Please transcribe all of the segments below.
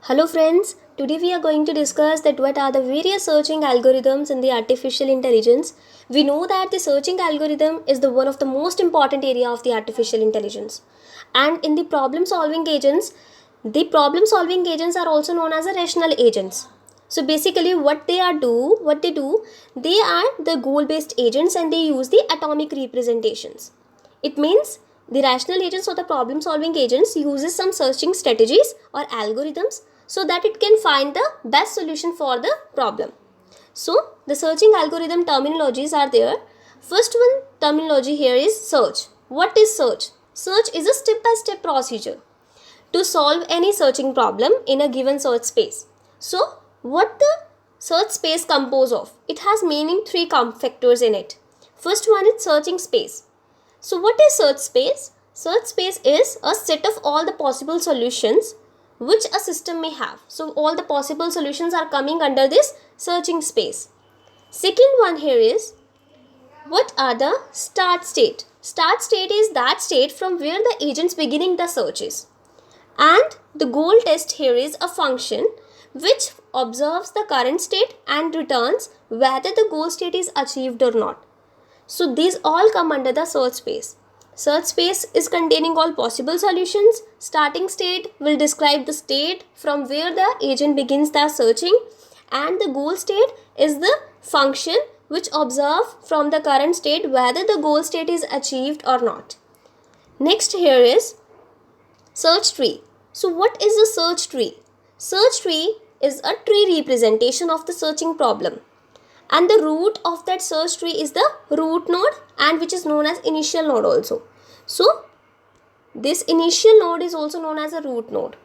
Hello friends, today we are going to discuss that what are the various searching algorithms in the artificial intelligence. We know that the searching algorithm is the one of the most important area of the artificial intelligence. And in the problem solving agents are also known as the rational agents. So basically what they do, they are the goal based agents and they use the atomic representations. It means the rational agents or the problem solving agents uses some searching strategies or algorithms so that it can find the best solution for the problem. So the searching algorithm terminologies are there. First one terminology here is search. What is search? Search is a step-by-step procedure to solve any searching problem in a given search space. So what the search space compose of? It has mainly three factors in it. First one is searching space. So what is search space? Search space is a set of all the possible solutions which a system may have. So all the possible solutions are coming under this searching space. Second one here is, what are the start state? Start state is that state from where the agents beginning the searches. And the goal test here is a function which observes the current state and returns whether the goal state is achieved or not. So these all come under the search space. Search space is containing all possible solutions. Starting state will describe the state from where the agent begins the searching, and the goal state is the function which observe from the current state whether the goal state is achieved or not. Next here is search tree. So what is a search tree? Search tree is a tree representation of the searching problem. And the root of that search tree is the root node, and which is known as initial node also. So this initial node is also known as a root node.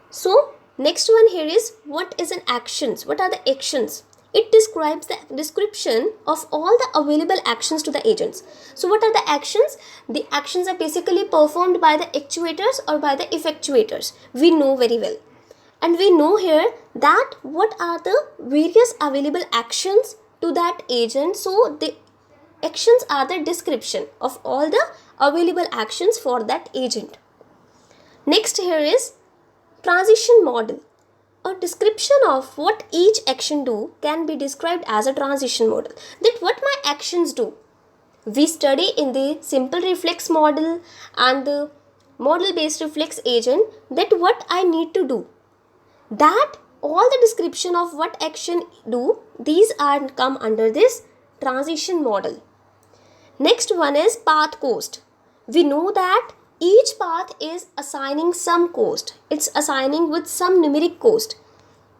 So next one here is, what is an actions? What are the actions? It describes the description of all the available actions to the agents. So what are the actions? The actions are basically performed by the actuators or by the effectuators. We know very well. And we know here that what are the various available actions to that agent. So the actions are the description of all the available actions for that agent. Next here is transition model. A description of what each action do can be described as a transition model. That what my actions do. We study in the simple reflex model and the model based reflex agent that what I need to do. That all the description of what action do, these are come under this transition model. Next one is path cost. We know that each path is assigning some cost. It's assigning with some numeric cost.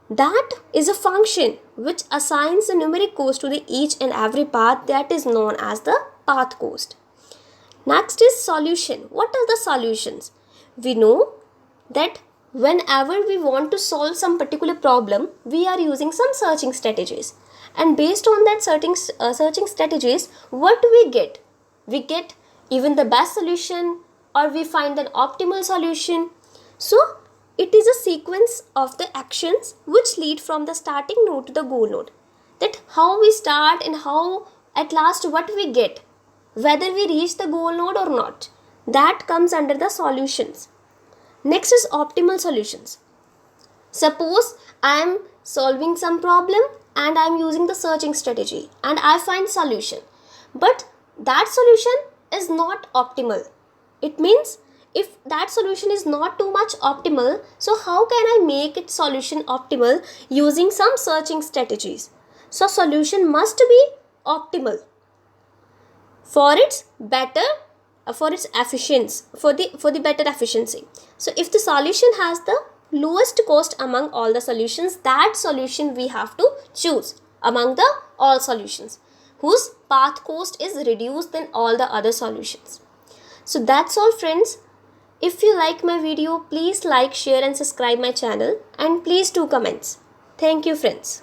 That is a function which assigns a numeric cost to the each and every path, that is known as the path cost. Next is solution. What are the solutions? We know that whenever we want to solve some particular problem, we are using some searching strategies. And based on that searching strategies, what do we get? We get even the best solution, or we find an optimal solution. So it is a sequence of the actions which lead from the starting node to the goal node. That how we start and how at last what we get, whether we reach the goal node or not, that comes under the solutions. Next is optimal solutions. Suppose I am solving some problem and I am using the searching strategy and I find solution. But that solution is not optimal. It means if that solution is not too much optimal, so how can I make its solution optimal using some searching strategies? So solution must be optimal for its better for its efficiency, for the better efficiency. So if the solution has the lowest cost among all the solutions, that solution we have to choose among the all solutions whose path cost is reduced than all the other solutions. So that's all friends. If you like my video, please like, share and subscribe my channel, and please do comments. Thank you friends.